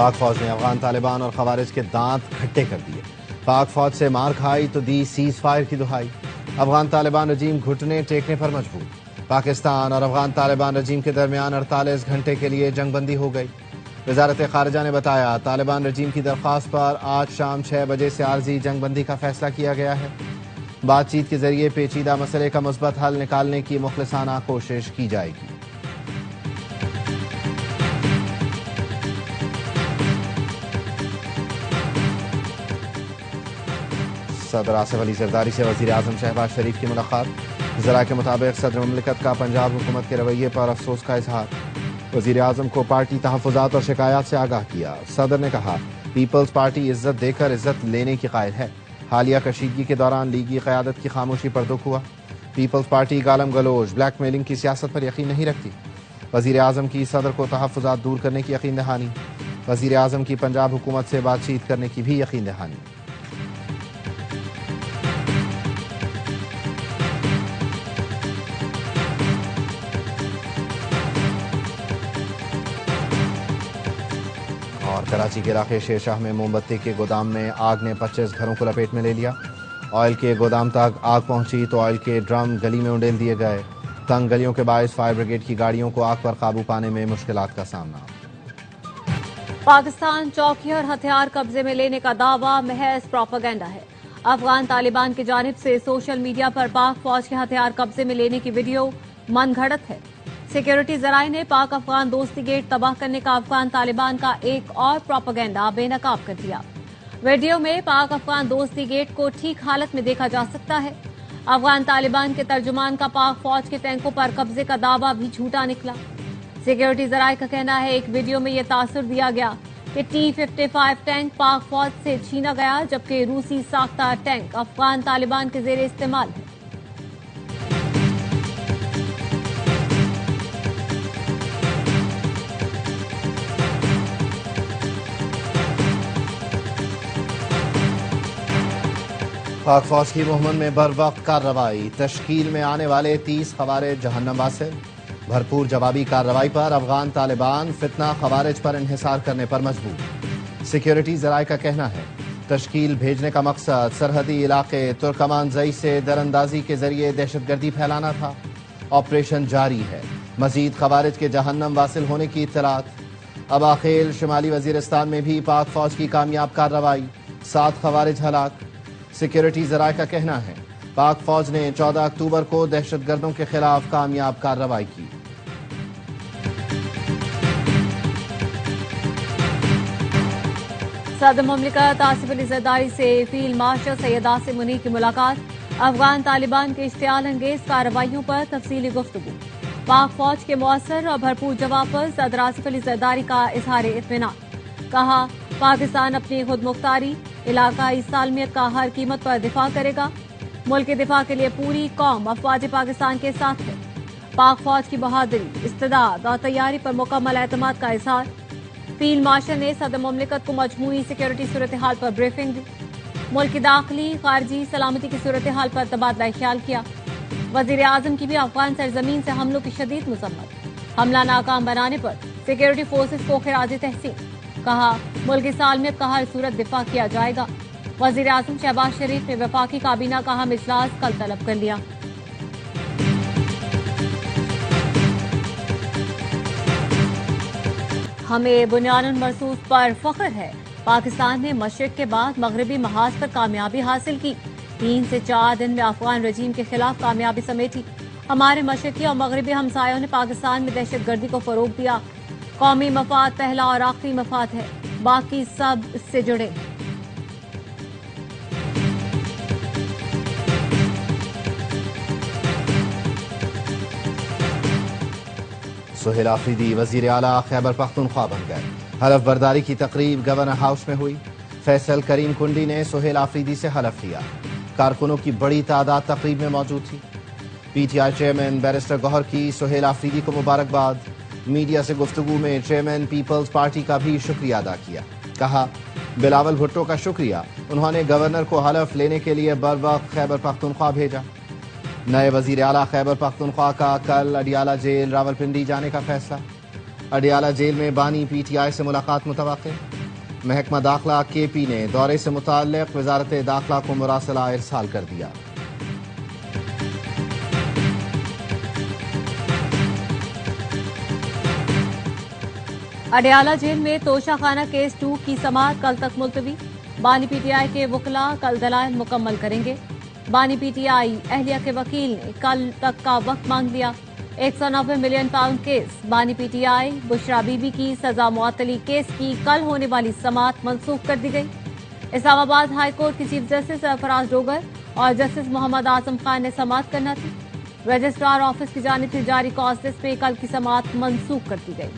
پاک فوج نے افغان طالبان اور خوارج کے دانت کھٹے کر دیے۔ پاک فوج سے مار کھائی تو دی سیز فائر کی دہائی۔ افغان طالبان رجیم گھٹنے ٹیکنے پر مجبور۔ پاکستان اور افغان طالبان رجیم کے درمیان 48 گھنٹے کے لیے جنگ بندی ہو گئی۔ وزارت خارجہ نے بتایا طالبان رجیم کی درخواست پر آج شام 6 بجے سے عارضی جنگ بندی کا فیصلہ کیا گیا ہے۔ بات چیت کے ذریعے پیچیدہ مسئلے کا مثبت حل نکالنے کی مخلصانہ کوشش کی جائے گی۔ صدر آصف علی زرداری سے وزیر اعظم شہباز شریف کی ملاقات۔ ذرائع کے مطابق صدر مملکت کا پنجاب حکومت کے رویے پر افسوس کا اظہار۔ وزیر اعظم کو پارٹی تحفظات اور شکایات سے آگاہ کیا۔ صدر نے کہا پیپلز پارٹی عزت دے کر عزت لینے کی قائل ہے۔ حالیہ کشیدگی کے دوران لیگی قیادت کی خاموشی پر دکھ ہوا۔ پیپلز پارٹی گالم گلوچ بلیک میلنگ کی سیاست پر یقین نہیں رکھتی۔ وزیر اعظم کی صدر کو تحفظات دور کرنے کی یقین دہانی۔ وزیر اعظم کی پنجاب حکومت سے بات چیت کرنے کی بھی یقین دہانی۔ اور کراچی کے علاقے شیر شاہ میں موم بتی کے گودام میں آگ نے 25 گھروں کو لپیٹ میں لے لیا۔ آئل کے گودام تک آگ پہنچی تو آئل کے ڈرم گلی میں انڈیل دیے گئے۔ تنگ گلیوں کے باعث فائر بریگیڈ کی گاڑیوں کو آگ پر قابو پانے میں مشکلات کا سامنا۔ پاکستان چوکی اور ہتھیار قبضے میں لینے کا دعویٰ محض پروپیگنڈا ہے۔ افغان طالبان کی جانب سے سوشل میڈیا پر پاک فوج کے ہتھیار قبضے میں لینے کی ویڈیو من گھڑت ہے۔ سیکیورٹی ذرائع نے پاک افغان دوستی گیٹ تباہ کرنے کا افغان طالبان کا ایک اور پروپیگنڈا بے نقاب کر دیا۔ ویڈیو میں پاک افغان دوستی گیٹ کو ٹھیک حالت میں دیکھا جا سکتا ہے۔ افغان طالبان کے ترجمان کا پاک فوج کے ٹینکوں پر قبضے کا دعویٰ بھی جھوٹا نکلا۔ سیکیورٹی ذرائع کا کہنا ہے ایک ویڈیو میں یہ تاثر دیا گیا کہ T-55 ٹینک پاک فوج سے چھینا گیا جبکہ روسی ساختہ ٹینک افغان طالبان کے زیر استعمال ہے۔ پاک فوج کی مہمت میں بر وقت کارروائی۔ تشکیل میں آنے والے 30 خوارج جہنم واصل۔ بھرپور جوابی کارروائی پر افغان طالبان فتنہ خوارج پر انحصار کرنے پر مجبور۔ سیکیورٹی ذرائع کا کہنا ہے تشکیل بھیجنے کا مقصد سرحدی علاقے ترکمان زئی سے دراندازی کے ذریعے دہشت گردی پھیلانا تھا۔ آپریشن جاری ہے۔ مزید خوارج کے جہنم واصل ہونے کی اطلاعات۔ اباخیل شمالی وزیرستان میں بھی پاک فوج کی کامیاب کارروائی، 7 خوارج ہلاک۔ سیکیورٹی ذرائع کا کہنا ہے پاک فوج نے 14 اکتوبر کو دہشت گردوں کے خلاف کامیاب کارروائی کی۔ صدر مملکت آصف علی زرداری سے فیلڈ مارشل سید آصم منیر کی ملاقات۔ افغان طالبان کے اشتعال انگیز کارروائیوں پر تفصیلی گفتگو۔ پاک فوج کے مؤثر اور بھرپور جواب پر صدر آصف علی زرداری کا اظہار اطمینان۔ کہا پاکستان اپنی خود مختاری، علاقائی سالمیت کا ہر قیمت پر دفاع کرے گا۔ ملک کے دفاع کے لیے پوری قوم افواج پاکستان کے ساتھ ہے۔ پاک فوج کی بہادری، استعداد اور تیاری پر مکمل اعتماد کا اظہار۔ فیلڈ مارشل نے صدر مملکت کو مجموعی سیکیورٹی صورتحال پر بریفنگ دی۔ ملک کی داخلی خارجی سلامتی کی صورتحال پر تبادلہ خیال کیا۔ وزیر اعظم کی بھی افغان سرزمین سے حملوں کی شدید مذمت۔ حملہ ناکام بنانے پر سیکیورٹی فورسز کو خراج تحسین۔ کہا ملک کی سالمیت کا ہر صورت دفاع کیا جائے گا۔ وزیر اعظم شہباز شریف نے وفاقی کابینہ کا اہم اجلاس کل طلب کر لیا۔ ہمیں بنیان مرصوص پر فخر ہے۔ پاکستان نے مشرق کے بعد مغربی محاذ پر کامیابی حاصل کی۔ 3 سے 4 دن میں افغان رجیم کے خلاف کامیابی سمیٹی۔ ہمارے مشرقی اور مغربی ہمسایوں نے پاکستان میں دہشت گردی کو فروغ دیا۔ قومی مفاد پہلا اور آخری مفاد ہے، باقی سب اس سے جڑے ہیں۔ سہیل آفریدی وزیر اعلیٰ خیبر پختونخوا بن گئے۔ حلف برداری کی تقریب گورنر ہاؤس میں ہوئی۔ فیصل کریم کنڈی نے سہیل آفریدی سے حلف لیا۔ کارکنوں کی بڑی تعداد تقریب میں موجود تھی۔ پی ٹی آئی چیئرمین بیرسٹر گوہر کی سہیل آفریدی کو مبارکباد۔ میڈیا سے گفتگو میں چیئرمین پیپلز پارٹی کا بھی شکریہ ادا کیا۔ کہا بلاول بھٹو کا شکریہ، انہوں نے گورنر کو حلف لینے کے لیے بر وقت خیبر پختونخوا بھیجا۔ نئے وزیر اعلیٰ خیبر پختونخوا کا کل اڈیالہ جیل راولپنڈی جانے کا فیصلہ۔ اڈیالہ جیل میں بانی پی ٹی آئی سے ملاقات متوقع۔ محکمہ داخلہ کے پی نے دورے سے متعلق وزارت داخلہ کو مراسلہ ارسال کر دیا۔ اڈیالہ جیل میں توشہ خانہ کیس 2 کی سماعت کل تک ملتوی۔ بانی پی ٹی آئی کے وکلاء کل دلائل مکمل کریں گے۔ بانی پی ٹی آئی اہلیہ کے وکیل نے کل تک کا وقت مانگ لیا۔ 190 ملین پاؤنڈ کیس بانی پی ٹی آئی بشرا بی بی کی سزا معطلی کیس کی کل ہونے والی سماعت منسوخ کر دی گئی۔ اسلام آباد ہائی کورٹ کی چیف جسٹس سرفراز ڈوگر اور جسٹس محمد اعظم خان نے سماعت کرنا تھی۔ رجسٹرار آفس کی جانب سے جاری کاز لسٹ میں کل کی سماعت منسوخ کر دی گئی۔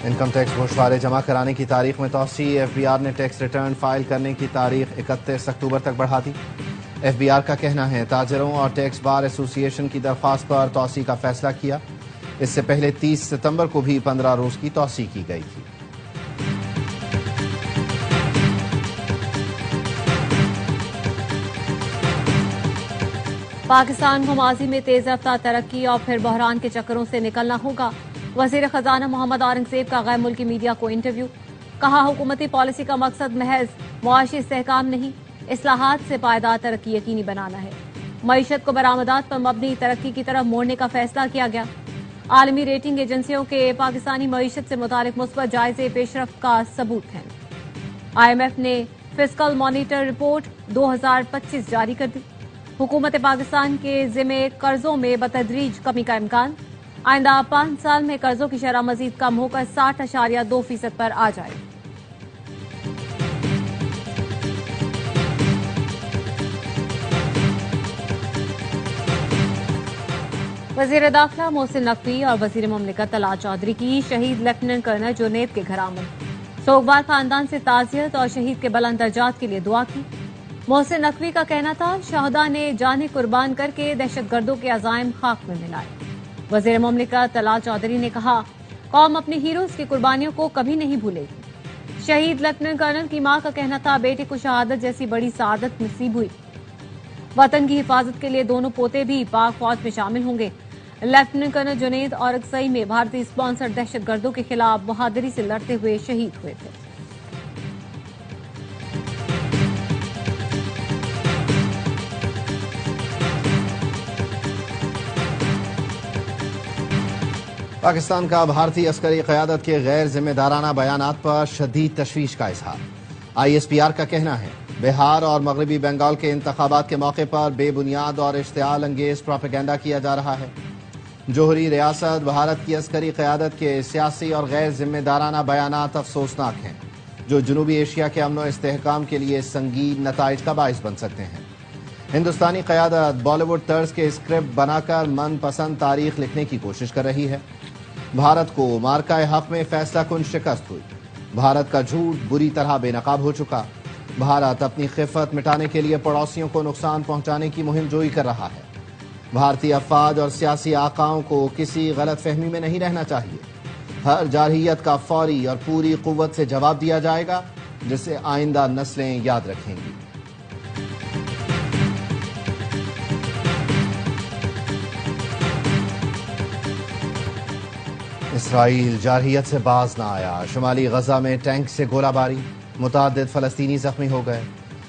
انکم ٹیکس گوشوارے جمع کرانے کی تاریخ میں توسیع۔ ایف بی آر نے ٹیکس ریٹرن فائل کرنے کی تاریخ 31 اکتوبر تک بڑھا دی۔ ایف بی آر کا کہنا ہے تاجروں اور ٹیکس بار ایسوسی ایشن کی درخواست پر توسیع کا فیصلہ کیا۔ اس سے پہلے 30 ستمبر کو بھی 15 روز کی توسیع کی گئی تھی۔ پاکستان کو ماضی میں تیز رفتار ترقی اور پھر بحران کے چکروں سے نکلنا ہوگا۔ وزیر خزانہ محمد اورنگزیب کا غیر ملکی میڈیا کو انٹرویو۔ کہا حکومتی پالیسی کا مقصد محض معاشی استحکام نہیں، اصلاحات سے پائیدار ترقی یقینی بنانا ہے۔ معیشت کو برآمدات پر مبنی ترقی کی طرف موڑنے کا فیصلہ کیا گیا۔ عالمی ریٹنگ ایجنسیوں کے پاکستانی معیشت سے متعلق مثبت جائزے پیش رفت کا ثبوت ہیں۔ آئی ایم ایف نے فسکل مانیٹر رپورٹ 2025 جاری کر دی۔ حکومت پاکستان کے ذمہ قرضوں میں بتدریج کمی کا امکان۔ آئندہ 5 سال میں قرضوں کی شرح مزید کم ہو کر 60.2% پر آ جائے۔ وزیر داخلہ محسن نقوی اور وزیر مملکت طلعت چودھری کی شہید لیفٹیننٹ کرنل جنید کے گھر آمد۔ سوگوار خاندان سے تعزیت اور شہید کے بلند درجات کے لیے دعا کی۔ محسن نقوی کا کہنا تھا شہداء نے جانیں قربان کر کے دہشت گردوں کے عزائم خاک میں ملائے۔ وزیر مملکت طلعت چودھری نے کہا قوم اپنے ہیروز کی قربانیوں کو کبھی نہیں بھولے گی۔ شہید لیفٹیننٹ کرنل کی ماں کا کہنا تھا بیٹے کو شہادت جیسی بڑی سعادت نصیب ہوئی۔ وطن کی حفاظت کے لیے دونوں پوتے بھی پاک فوج میں شامل ہوں گے۔ لیفٹیننٹ کرنل جنید اورکسئی میں بھارتی اسپانسر دہشت گردوں کے خلاف بہادری سے لڑتے ہوئے شہید ہوئے تھے۔ پاکستان کا بھارتی عسکری قیادت کے غیر ذمہ دارانہ بیانات پر شدید تشویش کا اظہار۔ آئی ایس پی آر کا کہنا ہے بہار اور مغربی بنگال کے انتخابات کے موقع پر بے بنیاد اور اشتعال انگیز پروپیگنڈا کیا جا رہا ہے۔ جوہری ریاست بھارت کی عسکری قیادت کے سیاسی اور غیر ذمہ دارانہ بیانات افسوسناک ہیں، جو جنوبی ایشیا کے امن و استحکام کے لیے سنگین نتائج کا باعث بن سکتے ہیں۔ ہندوستانی قیادت بالی ووڈ طرز کے اسکرپٹ بنا کر من پسند تاریخ لکھنے کی کوشش کر رہی ہے۔ بھارت کو مارکہ حق میں فیصلہ کن شکست ہوئی۔ بھارت کا جھوٹ بری طرح بے نقاب ہو چکا۔ بھارت اپنی خفت مٹانے کے لیے پڑوسیوں کو نقصان پہنچانے کی مہم جوئی کر رہا ہے۔ بھارتی افواج اور سیاسی آقاؤں کو کسی غلط فہمی میں نہیں رہنا چاہیے۔ ہر جارحیت کا فوری اور پوری قوت سے جواب دیا جائے گا، جسے آئندہ نسلیں یاد رکھیں گی۔ اسرائیل جارحیت سے باز نہ آیا۔ شمالی غزہ میں ٹینک سے گولہ باری، متعدد فلسطینی زخمی ہو گئے۔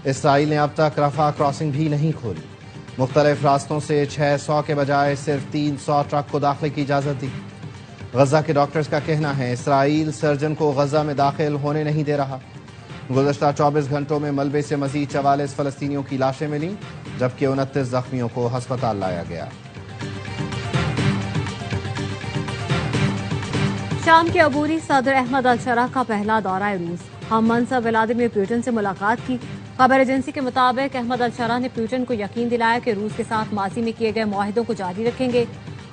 اسرائیل نے اب تک رفح کراسنگ بھی نہیں کھولی۔ مختلف راستوں سے 600 کے بجائے صرف 300 ٹرک کو داخلے کی اجازت دی۔ غزہ کے ڈاکٹرز کا کہنا ہے اسرائیل سرجن کو غزہ میں داخل ہونے نہیں دے رہا۔ گزشتہ 24 گھنٹوں میں ملبے سے مزید 44 فلسطینیوں کی لاشیں ملیں، جبکہ 29 زخمیوں کو ہسپتال لایا گیا۔ شام کے عبوری صدر احمد الشرح کا پہلا دورہ روس۔ ہم منصب ولادیمیر پوٹن سے ملاقات کی۔ خبر ایجنسی کے مطابق احمد الشرح نے پوٹن کو یقین دلایا کہ روس کے ساتھ ماضی میں کیے گئے معاہدوں کو جاری رکھیں گے۔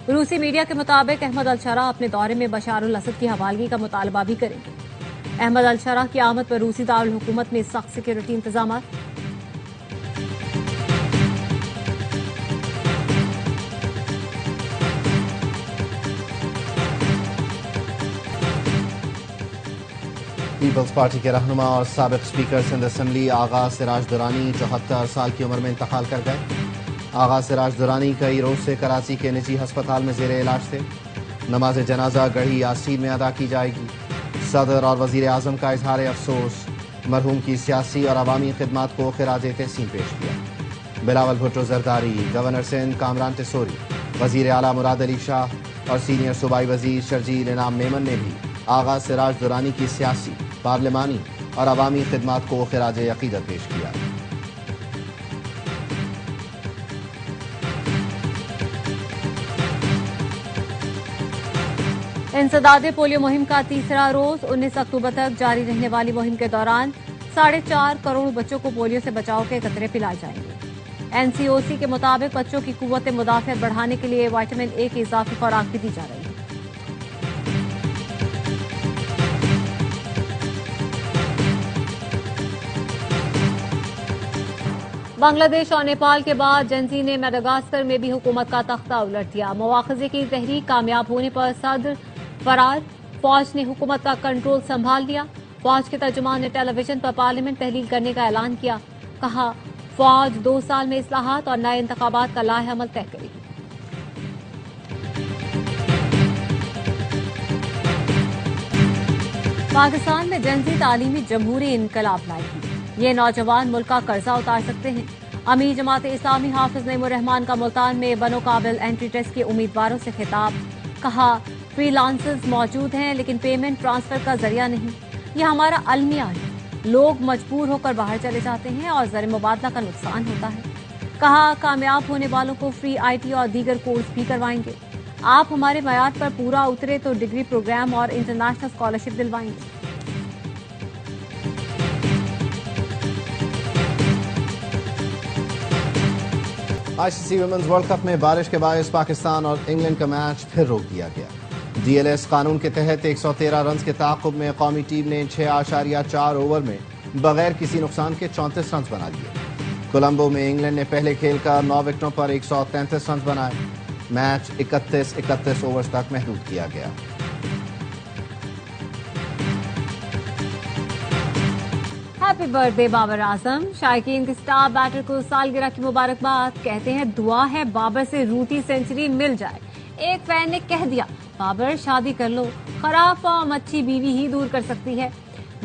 روسی میڈیا کے مطابق احمد الشرح اپنے دورے میں بشار الاسد کی حوالگی کا مطالبہ بھی کریں گے۔ احمد الشرح کی آمد پر روسی دارالحکومت میں سخت سیکورٹی انتظامات۔ پیپلز پارٹی کے رہنما اور سابق اسپیکر سندھ اسمبلی آغا سراج درانی 74 سال کی عمر میں انتقال کر گئے۔ آغا سراج درانی کئی روز سے کراچی کے نجی ہسپتال میں زیر علاج تھے۔ نماز جنازہ گڑھی یاسین میں ادا کی جائے گی۔ صدر اور وزیر اعظم کا اظہار افسوس، مرحوم کی سیاسی اور عوامی خدمات کو خراج تحسین پیش کیا۔ بلاول بھٹو زرداری، گورنر سندھ کامران ٹیسوری، وزیر اعلیٰ مراد علی شاہ اور سینئر صوبائی وزیر شرجیل انعام میمن نے بھی آغا سراج درانی کی سیاسی، پارلیمانی اور عوامی خدمات کو خراج عقیدت پیش کیا۔ انسداد پولیو مہم کا تیسرا روز 19 اکتوبر تک جاری رہنے والی مہم کے دوران 4.5 کروڑ بچوں کو پولیو سے بچاؤ کے قطرے پلائے جائیں گے۔ این سی او سی کے مطابق بچوں کی قوت مدافعت بڑھانے کے لیے وٹامن اے کی اضافی خوراک بھی دی جا رہی ہے۔ بنگلہ دیش اور نیپال کے بعد جنزی نے میڈاگاسکر میں بھی حکومت کا تختہ الٹ دیا۔ مواخذے کی تحریک کامیاب ہونے پر صدر فرار، فوج نے حکومت کا کنٹرول سنبھال لیا۔ فوج کے ترجمان نے ٹیلی ویژن پر پارلیمنٹ تحلیل کرنے کا اعلان کیا۔ کہا فوج 2 سال میں اصلاحات اور نئے انتخابات کا لائحہ عمل طے کرے گی۔ پاکستان میں جنزی تعلیمی جمہوری انقلاب لائے گی۔ یہ نوجوان ملک کا قرضہ اتار سکتے ہیں۔ امیر جماعت اسلامی حافظ نعیم الرحمان کا ملتان میں بنو قابل انٹری ٹیسٹ کے امیدواروں سے خطاب۔ کہا فری لانسرز موجود ہیں لیکن پیمنٹ ٹرانسفر کا ذریعہ نہیں۔ یہ ہمارا المیہ ہے۔ لوگ مجبور ہو کر باہر چلے جاتے ہیں اور زر مبادلہ کا نقصان ہوتا ہے۔ کہا کامیاب ہونے والوں کو فری آئی ٹی اور دیگر کورس بھی کروائیں گے۔ آپ ہمارے معیار پر پورا اترے تو ڈگری پروگرام اور انٹرنیشنل اسکالرشپ دلوائیں گے۔ آئی سی سی ویمنز ورلڈ کپ میں بارش کے باعث پاکستان اور انگلینڈ کا میچ پھر روک دیا گیا۔ ڈی ایل ایس قانون کے تحت 113 رنز کے تعاقب میں قومی ٹیم نے 6.4 اوور میں بغیر کسی نقصان کے 34 رنز بنا لیے۔ کولمبو میں انگلینڈ نے پہلے کھیل کر 9 وکٹوں پر 133 رنز بنائے۔ میچ 31 اوورز تک محدود کیا گیا۔ Happy birth day Babar Azam. شائقین کی سٹار بیٹر کو سالگرہ کی مبارکباد۔ کہتے ہیں دعا ہے بابر سے روٹی سینچری مل جائے۔ ایک فین نے کہہ دیا بابر شادی کر لو، خراب فارم اچھی بیوی ہی دور کر سکتی ہے۔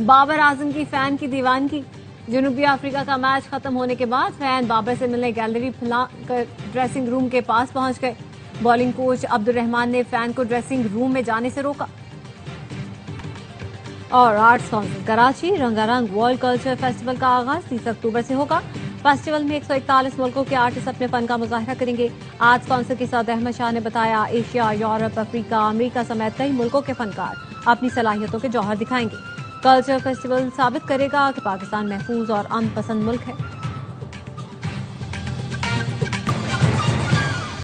بابر اعظم کی فین کی دیوانگی۔ جنوبی افریقہ کا میچ ختم ہونے کے بعد فین بابر سے ملنے گیلری پھیلا کر ڈریسنگ روم کے پاس پہنچ گئے۔ بالنگ کوچ عبد الرحمان نے فین کو ڈریسنگ روم میں جانے سے روکا۔ اور آرٹس کونسل کراچی رنگا رنگ ورلڈ کلچر فیسٹیول کا آغاز 30 اکتوبر سے ہوگا۔ فیسٹیول میں 141 ملکوں کے آرٹسٹ اپنے فن کا مظاہرہ کریں گے۔ آرٹس کونسل کے صدر احمد شاہ نے بتایا ایشیا، یورپ، افریقہ، امریکہ سمیت کئی ملکوں کے فنکار اپنی صلاحیتوں کے جوہر دکھائیں گے۔ کلچر فیسٹیول ثابت کرے گا کہ پاکستان محفوظ اور امن پسند ملک ہے۔